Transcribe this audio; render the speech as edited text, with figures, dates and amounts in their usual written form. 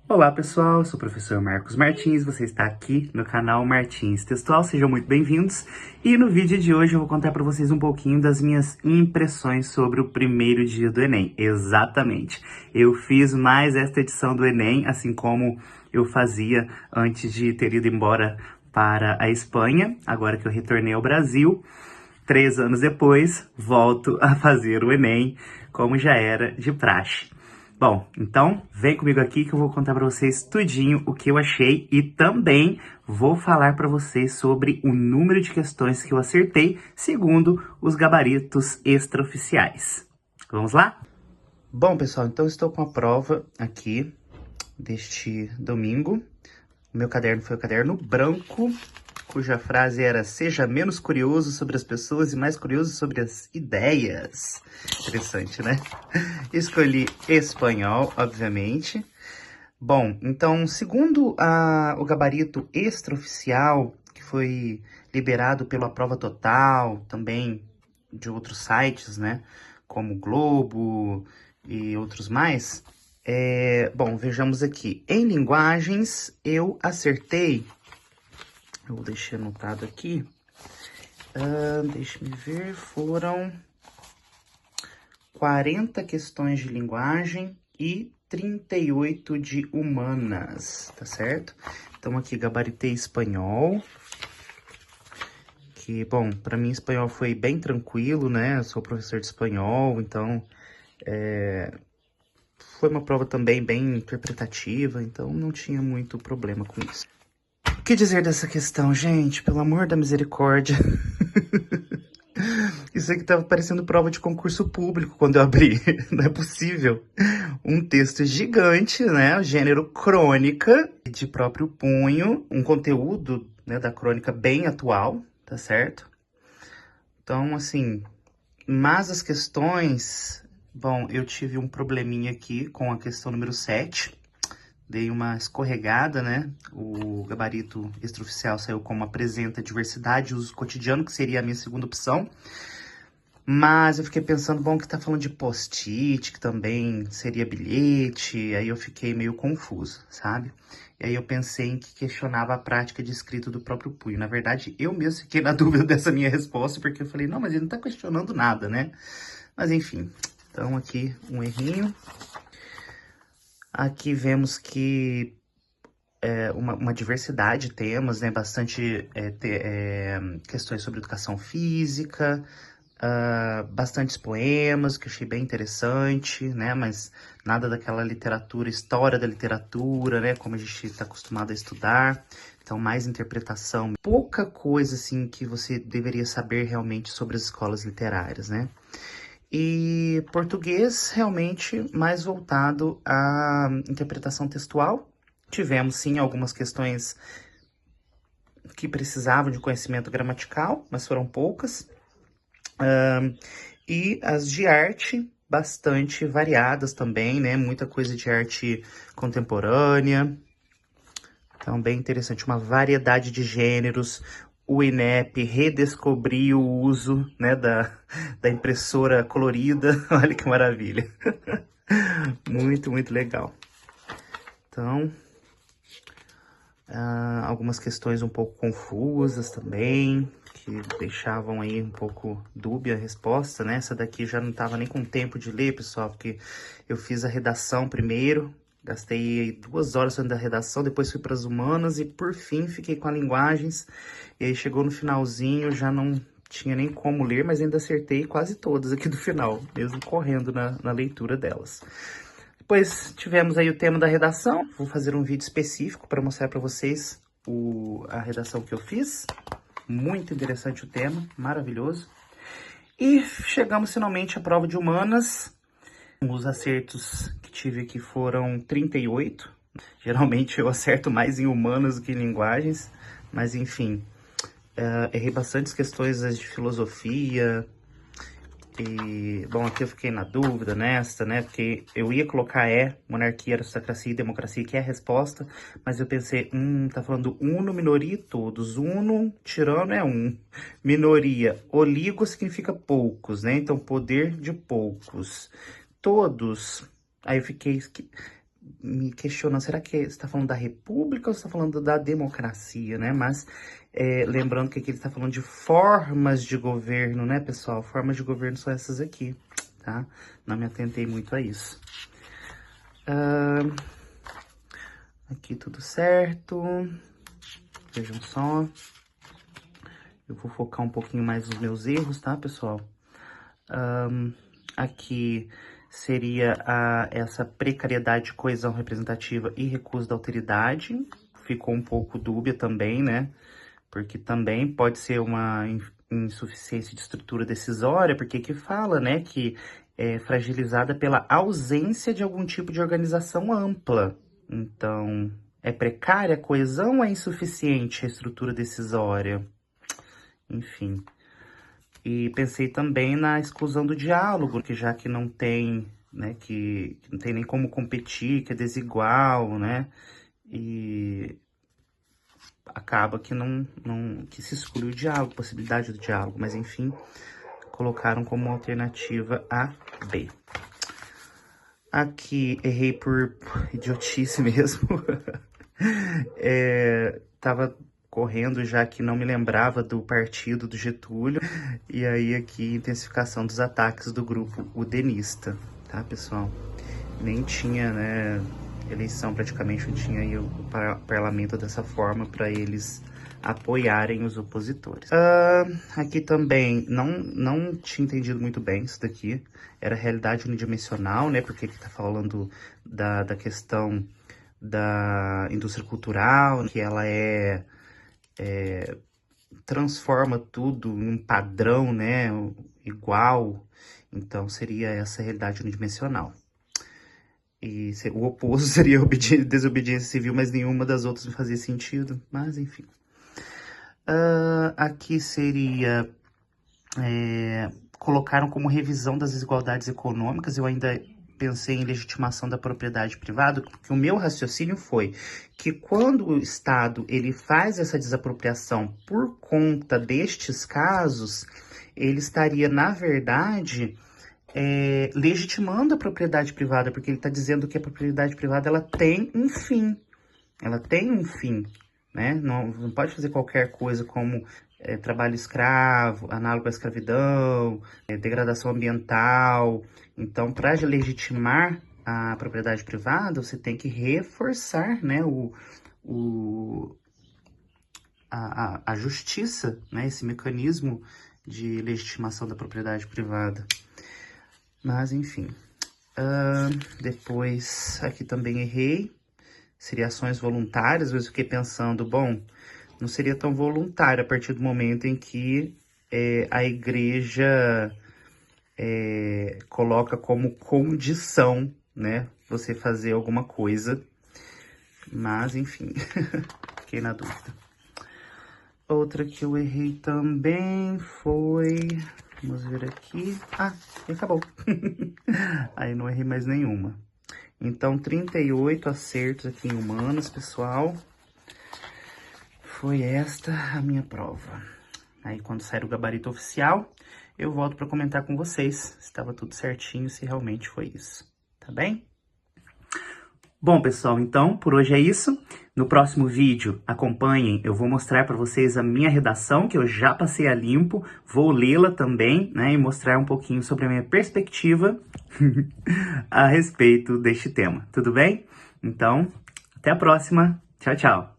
Olá pessoal, eu sou o professor Marcos Martins, você está aqui no canal Martins Textual, sejam muito bem-vindos. E no vídeo de hoje eu vou contar para vocês um pouquinho das minhas impressões sobre o primeiro dia do Enem. Exatamente, eu fiz mais esta edição do Enem, assim como eu fazia antes de ter ido embora para a Espanha, agora que eu retornei ao Brasil. 3 anos depois, volto a fazer o Enem, como já era de praxe. Bom, então vem comigo aqui que eu vou contar para vocês tudinho o que eu achei e também vou falar para vocês sobre o número de questões que eu acertei segundo os gabaritos extraoficiais. Vamos lá? Bom, pessoal, então estou com a prova aqui deste domingo. O meu caderno foi o caderno branco, cuja frase era: seja menos curioso sobre as pessoas e mais curioso sobre as ideias. Interessante, né? Escolhi espanhol, obviamente. Bom, então, segundo o gabarito extraoficial, que foi liberado pela Prova Total, também de outros sites, né? Como o Globo e outros mais. Bom, vejamos aqui. Em linguagens, eu acertei. Eu vou deixar anotado aqui. Deixa-me ver, foram 40 questões de linguagem e 38 de humanas, tá certo? Então aqui gabaritei espanhol, que, bom, para mim espanhol foi bem tranquilo, né? Eu sou professor de espanhol, então foi uma prova também bem interpretativa, então não tinha muito problema com isso. O que dizer dessa questão, gente? Pelo amor da misericórdia. Isso aqui tava parecendo prova de concurso público quando eu abri. Não é possível. Um texto gigante, né? Gênero crônica, de próprio punho. Um conteúdo, né, da crônica bem atual, tá certo? Então, assim, mas as questões... Bom, eu tive um probleminha aqui com a questão número 7. Dei uma escorregada, né? O gabarito extraoficial saiu como apresenta diversidade e uso cotidiano, que seria a minha segunda opção. Mas eu fiquei pensando, bom, que tá falando de post-it, que também seria bilhete, aí eu fiquei meio confuso, sabe? E aí eu pensei em que questionava a prática de escrita do próprio punho. Na verdade, eu mesmo fiquei na dúvida dessa minha resposta, porque eu falei, não, mas ele não tá questionando nada, né? Mas enfim, então aqui um errinho. Aqui vemos que uma diversidade de temas, né? Bastante questões sobre educação física, bastantes poemas, que eu achei bem interessante, né? Mas nada daquela literatura, história da literatura, né? Como a gente está acostumado a estudar. Então, mais interpretação. Pouca coisa, assim, que você deveria saber realmente sobre as escolas literárias, né? E português, realmente, mais voltado à interpretação textual. Tivemos, sim, algumas questões que precisavam de conhecimento gramatical, mas foram poucas. E as de arte, bastante variadas também, né? Muita coisa de arte contemporânea. Então, bem interessante. Uma variedade de gêneros. O INEP redescobriu o uso, né, da impressora colorida. Olha que maravilha. Muito, muito legal. Então, algumas questões um pouco confusas também, que deixavam aí um pouco dúbia a resposta, né? Essa daqui já não tava nem com tempo de ler, pessoal, porque eu fiz a redação primeiro, gastei 2 horas fazendo a redação, depois fui para as humanas e por fim fiquei com as linguagens. E aí chegou no finalzinho, já não tinha nem como ler, mas ainda acertei quase todas aqui do final, mesmo correndo na leitura delas. Depois tivemos aí o tema da redação. Vou fazer um vídeo específico para mostrar para vocês a redação que eu fiz. Muito interessante o tema, maravilhoso. E chegamos finalmente à prova de humanas. Os acertos que tive aqui foram 38. Geralmente eu acerto mais em humanas do que em linguagens, mas enfim. Errei bastantes questões de filosofia. E, bom, aqui eu fiquei na dúvida nesta, né? Porque eu ia colocar monarquia, aristocracia e democracia, que é a resposta. Mas eu pensei, tá falando uno, minoria e todos. Uno, tirano é um. Minoria, oligo significa poucos, né? Então, poder de poucos. Todos, aí eu fiquei me questionando, será que você está falando da república ou você está falando da democracia, né? Mas lembrando que aqui ele está falando de formas de governo, né, pessoal? Formas de governo são essas aqui, tá? Não me atentei muito a isso. Aqui tudo certo. Vejam só. Eu vou focar um pouquinho mais nos meus erros, tá, pessoal? Aqui seria essa precariedade, coesão representativa e recuso da alteridade. Ficou um pouco dúbia também, né? Porque também pode ser uma insuficiência de estrutura decisória, porque aqui fala, né, que é fragilizada pela ausência de algum tipo de organização ampla. Então, é precária a coesão ou é insuficiente a estrutura decisória? Enfim. E pensei também na exclusão do diálogo, que já que não tem, né, que não tem nem como competir, que é desigual, né, e acaba que que se exclui o diálogo, possibilidade do diálogo, mas enfim, colocaram como alternativa a B. Aqui errei por idiotice mesmo. Tava correndo já que não me lembrava do partido do Getúlio. E aí aqui, intensificação dos ataques do grupo udenista, tá, pessoal? Nem tinha, né, eleição praticamente, não tinha aí o parlamento dessa forma para eles apoiarem os opositores. Aqui também não tinha entendido muito bem isso daqui. Era realidade unidimensional, né? Porque aqui tá falando da questão da indústria cultural, que ela transforma tudo em um padrão, né, igual. Então seria essa realidade unidimensional. E o oposto seria desobediência civil, mas nenhuma das outras fazia sentido. Mas enfim. Aqui seria colocaram como revisão das desigualdades econômicas. Eu ainda pensei em legitimação da propriedade privada, porque o meu raciocínio foi que quando o Estado ele faz essa desapropriação por conta destes casos, ele estaria, na verdade, legitimando a propriedade privada, porque ele está dizendo que a propriedade privada ela tem um fim. Ela tem um fim, né? Não pode fazer qualquer coisa como trabalho escravo, análogo à escravidão, degradação ambiental. Então, para legitimar a propriedade privada, você tem que reforçar, né, a justiça, né, esse mecanismo de legitimação da propriedade privada. Mas, enfim. Depois, aqui também errei. Seria ações voluntárias, mas eu fiquei pensando, bom, não seria tão voluntário a partir do momento em que a igreja coloca como condição, né, você fazer alguma coisa. Mas, enfim, fiquei na dúvida. Outra que eu errei também foi... Vamos ver aqui. E acabou. Aí não errei mais nenhuma. Então, 38 acertos aqui em humanas, pessoal. Foi esta a minha prova. Aí, quando sair o gabarito oficial, eu volto para comentar com vocês se estava tudo certinho, se realmente foi isso. Tá bem? Bom, pessoal, então, por hoje é isso. No próximo vídeo, acompanhem, eu vou mostrar para vocês a minha redação, que eu já passei a limpo. Vou lê-la também, né, e mostrar um pouquinho sobre a minha perspectiva a respeito deste tema. Tudo bem? Então, até a próxima. Tchau, tchau.